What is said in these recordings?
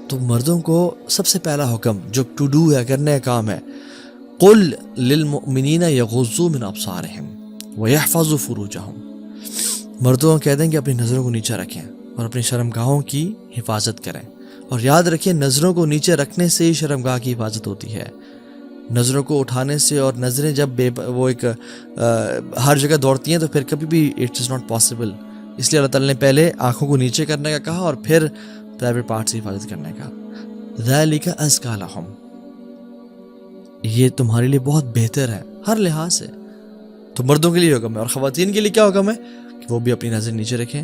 تو مردوں کو سب سے پہلا حکم جو ٹو ڈو ہے، کرنے کا کام ہے، قل للمؤمنین یغضوا من ابصارہم ویحفظوا فروجہم، مردوں کو کہہ دیں کہ اپنی نظروں کو نیچے رکھیں اور اپنی شرمگاہوں کی حفاظت کریں، اور یاد رکھیں نظروں کو نیچے رکھنے سے ہی شرمگاہ کی حفاظت ہوتی ہے، نظروں کو اٹھانے سے، اور نظریں جب وہ ایک ہر جگہ دوڑتی ہیں تو پھر کبھی بھی اٹ از ناٹ پاسبل، اس لیے اللہ تعالیٰ نے پہلے آنکھوں کو نیچے کرنے کا کہا اور پھر پرائیویٹ پارٹ سے حفاظت کرنے کا. ذالک ازکی لہم، یہ تمہارے لیے بہت بہتر ہے ہر لحاظ سے. تو مردوں کے لیے حکم ہے، اور خواتین کے لیے کیا حکم ہے کہ وہ بھی اپنی نظر نیچے رکھیں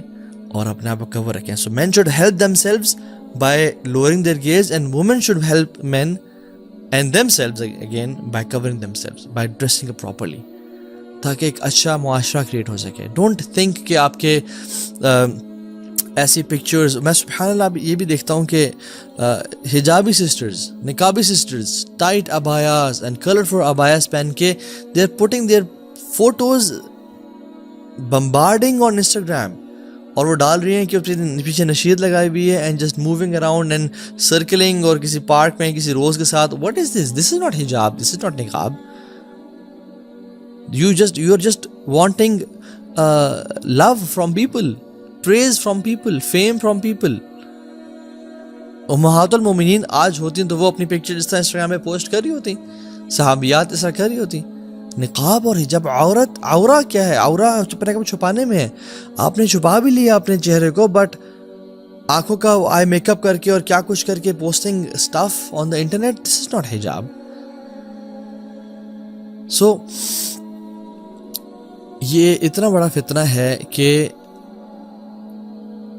اور اپنے آپ کو کور رکھیں. So men should help themselves by lowering their gaze, and women should help men and themselves again by covering themselves by dressing properly, تاکہ ایک اچھا معاشرہ کریٹ ہو سکے. ڈونٹ تھنک کہ آپ کے ایسی پکچرز، میں سبحان اللہ یہ بھی دیکھتا ہوں کہ حجابی سسٹرز، نقابی sisters tight abayas and colourful abayas پہن کے they are putting their photos bombarding on Instagram, اور وہ ڈال رہی ہیں کہ پیچھے نشید لگائی ہوئی ہے and just moving around and سرکلنگ، اور کسی پارک میں کسی روز کے ساتھ. What is this? This is not حجاب، دس از ناٹ نقاب. You are just wanting love from people, praise from people, fame from people. امہات المومنین آج ہوتی ہیں تو وہ اپنی پکچر اس طرح انسٹاگرام میں پوسٹ کر رہی ہوتی، صحابیات اس طرح کر رہی ہوتی. نقاب اور حجاب، عورہ کیا ہے؟ عورہ چھپانے میں ہے. آپ نے چھپا بھی لیا اپنے چہرے کو، بٹ آنکھوں کا آئی میک اپ کر کے اور کیا کچھ کر کے posting stuff on the internet, this is not حجاب. سو یہ اتنا بڑا فتنہ ہے کہ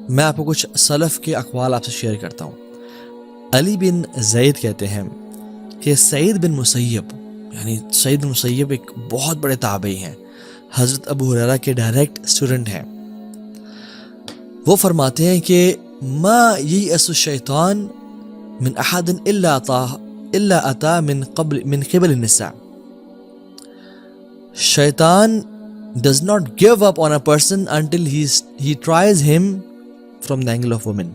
میں آپ کو کچھ سلف کے اقوال آپ سے شیئر کرتا ہوں. علی بن زید کہتے ہیں کہ سعید بن مسیب، یعنی سعید بن مسیب ایک بہت بڑے تابعی ہیں، حضرت ابو ہریرہ کے ڈائریکٹ اسٹوڈنٹ ہیں. وہ فرماتے ہیں کہ ما یئس الشیطان من احد الا اتا من قبل النساء. شیطان does not give up on a person until he tries him from the angle of women.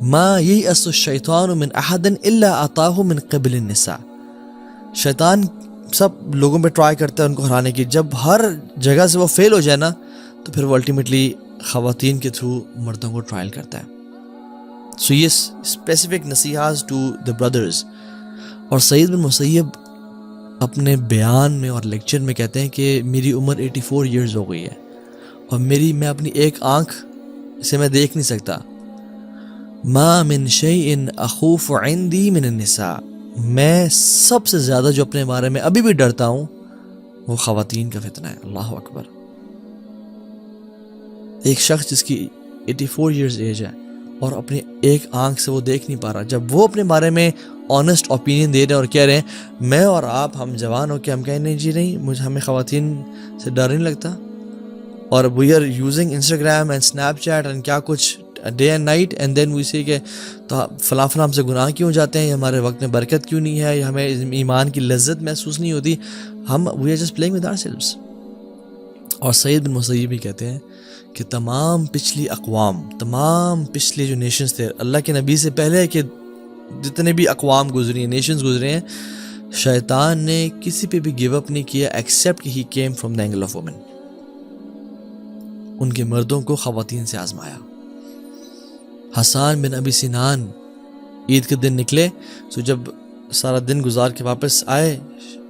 ما ييأس الشيطان من أحد إلا أتاه من قبل النساء. شیطان سب لوگوں پہ ٹرائی کرتا ہے ان کو ہرانے کی، جب ہر جگہ سے وہ فیل ہو جائے نا تو پھر وہ الٹیمیٹلی خواتین کے تھرو مردوں کو ٹرائل کرتا ہے. سو یہ اسپیسیفک نصیحات ٹو دا بردرز. اور سعید بن مسیب اپنے بیان میں اور لیکچر میں کہتے ہیں کہ میری عمر 84 ایئرز ہو گئی ہے اور میں اپنی ایک آنکھ سے میں دیکھ نہیں سکتا. ما من شیء اخوف عندی من النساء. میں سب سے زیادہ جو اپنے بارے میں ابھی بھی ڈرتا ہوں وہ خواتین کا فتنہ ہے. اللہ اکبر. ایک شخص جس کی 84 ایئرز ایج ہے اور اپنی ایک آنکھ سے وہ دیکھ نہیں پا رہا، جب وہ اپنے بارے میں آنیسٹ اوپینین دے رہے ہیں اور کہہ رہے ہیں میں اور آپ ہم جوان ہو کے ہم کہیں نہیں جی نہیں، ہمیں خواتین سے ڈر نہیں لگتا، اور we are using Instagram and Snapchat and کیا کچھ day and night, and then we see کہ تو فلاں ہم سے گناہ کیوں جاتے ہیں، ہمارے وقت میں برکت کیوں نہیں ہے، ہمیں ایمان کی لذت محسوس نہیں ہوتی، ہم we are just playing with ourselves. اور سعید بن مسیب بھی کہتے ہیں کہ تمام پچھلی اقوام، تمام پچھلے جو نیشنز تھے اللہ کے نبی سے پہلے کہ جتنے بھی اقوام گزری ہیں، نیشنز گزرے ہیں، شیطان نے کسی پہ بھی گیو اپ نہیں کیا ایکسیپٹ کہ he came from the angle of women. ان کے مردوں کو خواتین سے آزمایا. حسان بن ابی سنان عید کے دن نکلے، تو جب سارا دن گزار کے واپس آئے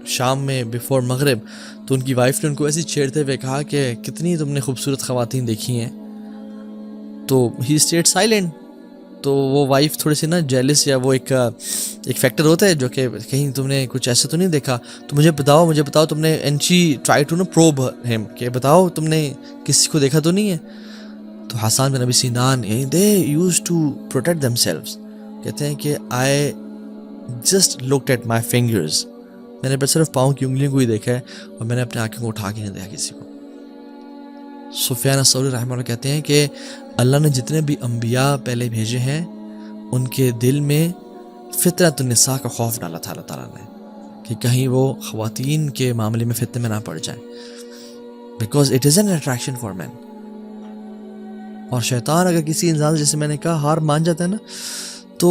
شام میں بیفور مغرب، تو ان کی وائف نے ان کو ایسی چھیڑتے ہوئے کہا کہ کتنی تم نے خوبصورت خواتین دیکھی ہیں، تو ہی اسٹیڈ سائلنٹ. تو وہ وائف تھوڑی سی نا جیلس، یا وہ ایک فیکٹر ہوتا ہے جو کہ کہیں تم نے کچھ ایسا تو نہیں دیکھا، تو مجھے بتاؤ تم نے، and she try to probe ہم کہ بتاؤ تم نے کسی کو دیکھا تو نہیں ہے. تو Hassan bin Abi Sinan they use to protect themselves, کہتے ہیں کہ I just looked at my fingers, میں نے بس صرف پاؤں کی انگلیوں کو ہی دیکھا ہے اور میں نے اپنے آنکھوں کو اٹھا کے نہیں دیکھا کسی کو. سفیان الثوری رحمہ اللہ کہتے ہیں کہ اللہ نے جتنے بھی انبیاء پہلے بھیجے ہیں ان کے دل میں فطرت النساء کا خوف ڈالا تھا اللہ تعالیٰ نے کہ کہیں وہ خواتین کے معاملے میں فتنے میں نہ پڑ جائیں، because it is an attraction for men. اور شیطان اگر کسی انسان سے جیسے میں نے کہا ہار مان جاتا ہے نا تو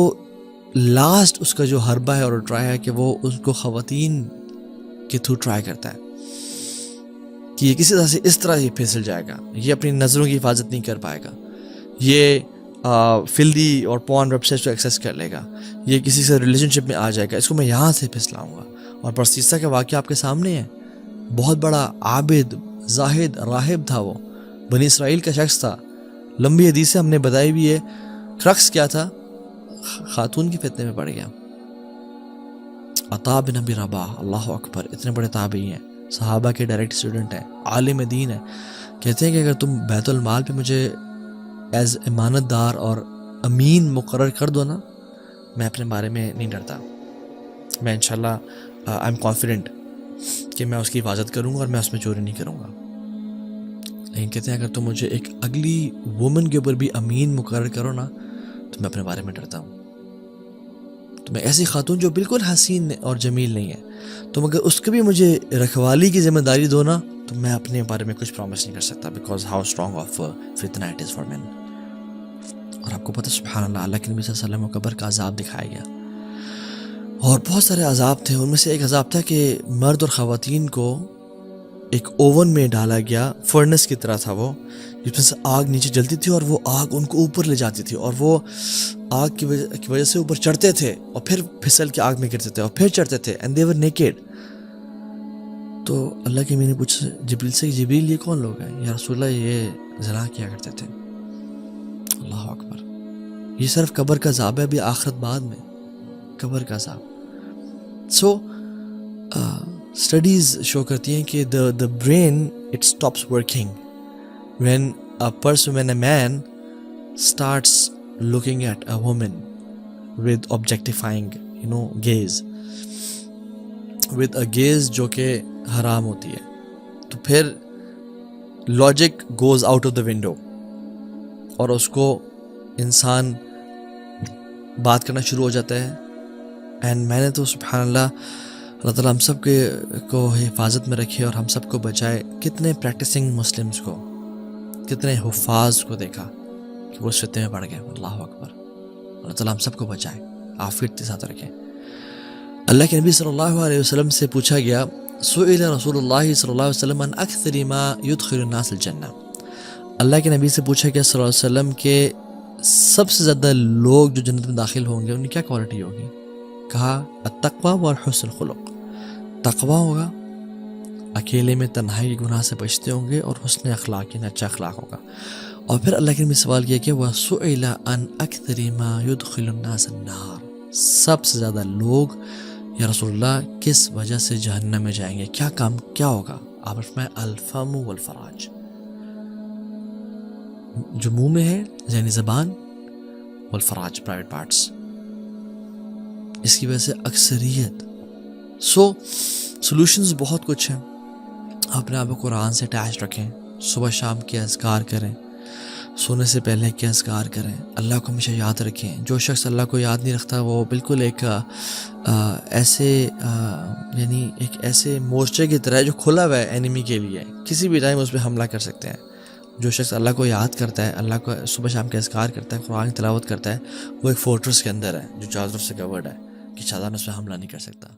لاسٹ اس کا جو حربہ ہے اور ٹرائی ہے کہ وہ اس کو خواتین کے تھرو ٹرائی کرتا ہے کہ یہ کسی طرح سے اس طرح ہی پھسل جائے گا, یہ اپنی نظروں کی حفاظت نہیں کر پائے گا, یہ فلدی اور پورن ویب سائٹس کو ایکسیس کر لے گا, یہ کسی سے ریلیشن شپ میں آ جائے گا, اس کو میں یہاں سے پھسلاؤں گا. اور پرسیسہ کا واقعہ آپ کے سامنے ہے, بہت بڑا عابد زاہد راہب تھا, وہ بنی اسرائیل کا شخص تھا, لمبی حدیثیں ہم نے بتائی بھی ہے. کرکس کیا تھا, خاتون کے فتنے میں پڑ گیا. عطا بن ابی رباح, اللہ اکبر, اتنے بڑے تابعی ہیں, صحابہ کے ڈائریکٹ اسٹوڈنٹ ہیں, عالم دین ہیں, کہتے ہیں کہ اگر تم بیت المال پہ مجھے ایز امانت دار اور امین مقرر کر دو نا, میں اپنے بارے میں نہیں ڈرتا, میں انشاءاللہ آئی ایم کانفیڈنٹ کہ میں اس کی حفاظت کروں گا اور میں اس میں چوری نہیں کروں گا. لیکن کہتے ہیں اگر تم مجھے ایک اگلی وومن کے اوپر بھی امین مقرر کرو نا تو میں اپنے بارے میں ڈرتا ہوں. تو میں ایسی خاتون جو بالکل حسین اور جمیل نہیں ہے, تم اگر اس کو بھی مجھے رکھوالی کی ذمہ داری دو نا تو میں اپنے بارے میں کچھ پرومس نہیں کر سکتا, بیکاز ہاؤ اسٹرانگ آف فتنہ اٹ از فار مین. اور آپ کو پتہ سبحان اللہ, اللہ کے نبی صلی اللہ علیہ وسلم کو قبر کا عذاب دکھایا گیا, اور بہت سارے عذاب تھے. ان میں سے ایک عذاب تھا کہ مرد اور خواتین کو ایک اوون میں ڈالا گیا, فرنس کی طرح تھا وہ, جس میں سے آگ نیچے جلتی تھی اور وہ آگ ان کو اوپر لے جاتی تھی, اور وہ آگ کی وجہ سے اوپر چڑھتے تھے اور پھر پھسل کے آگ میں گرتے تھے اور پھر چڑھتے تھے, اینڈ دے ور نیکیڈ. تو اللہ کے میں نے پوچھا جبریل سے, جبریل یہ کون لوگ ہیں یا رسول اللہ؟ یہ زنا کیا کرتے تھے. اللہ اکبر, یہ صرف قبر کا عذاب ہے, ابھی آخرت بعد میں قبر کا عذاب. سو اسٹڈیز شو کرتی ہیں کہ the brain it stops working when a man starts looking at a woman with objectifying gaze, with a gaze جو کہ حرام ہوتی ہے, تو پھر logic goes out of the window اور اس کو انسان بات کرنا شروع ہو جاتا ہے. اینڈ میں نے تو سبحان اللہ, اللہ تعالیٰ ہم سب کو حفاظت میں رکھے اور ہم سب کو بچائے. کتنے پریکٹسنگ مسلمز کو, کتنے حفاظ کو دیکھا کہ وہ اس فتنے میں پڑ گئے. اللہ اکبر, اللہ تعالیٰ ہم سب کو بچائے, عافیت کے ساتھ رکھے. اللہ کے نبی صلی اللہ علیہ وسلم سے پوچھا گیا, سئل رسول اللہ صلی اللہ علیہ وسلم عن اکثر ما يدخل الناس الجنہ, اللہ کے نبی سے پوچھا گیا صلی اللہ علیہ وسلم کہ سب سے زیادہ لوگ جو جنت میں داخل ہوں گے ان کی کیا کوالٹی ہوگی؟ کہا التقوی والحسن الخلق, تقوی ہوگا, اکیلے میں تنہائی کے گناہ سے بچتے ہوں گے, اور حسن اخلاق یعنی اچھا اخلاق ہوگا. اور پھر اللہ کے نبی سوال کیا کہ وَسُئِلَ عَنْ أَكْثَرِ مَا يُدْخِلُ النَّاسَ النَّارِ, سب سے زیادہ لوگ یا رسول اللہ کس وجہ سے جہنم میں جائیں گے, کیا کام کیا ہوگا؟ آپ فرمائے الفم والفراج, جو منہ میں ہے یعنی زبان, والفراج پرائیویٹ پارٹس, اس کی وجہ سے اکثریت. سو سولوشنز بہت کچھ ہیں. اپنے آپ کو قرآن سے اٹیچ رکھیں, صبح شام کے اذکار کریں, سونے سے پہلے کے اذکار کریں, اللہ کو ہمیشہ یاد رکھیں. جو شخص اللہ کو یاد نہیں رکھتا وہ بالکل ایک ایسے مورچے کی طرح ہے جو کھلا ہوا ہے اینیمی کے لیے, کسی بھی ٹائم اس پہ حملہ کر سکتے ہیں. جو شخص اللہ کو یاد کرتا ہے, اللہ کو صبح شام کے اذکار کرتا ہے, قرآن کی تلاوت کرتا ہے, وہ ایک فورٹریس کے اندر ہے جو چاروں طرف سے کورڈ ہے کہ شیطان اس پہ حملہ نہیں کر سکتا.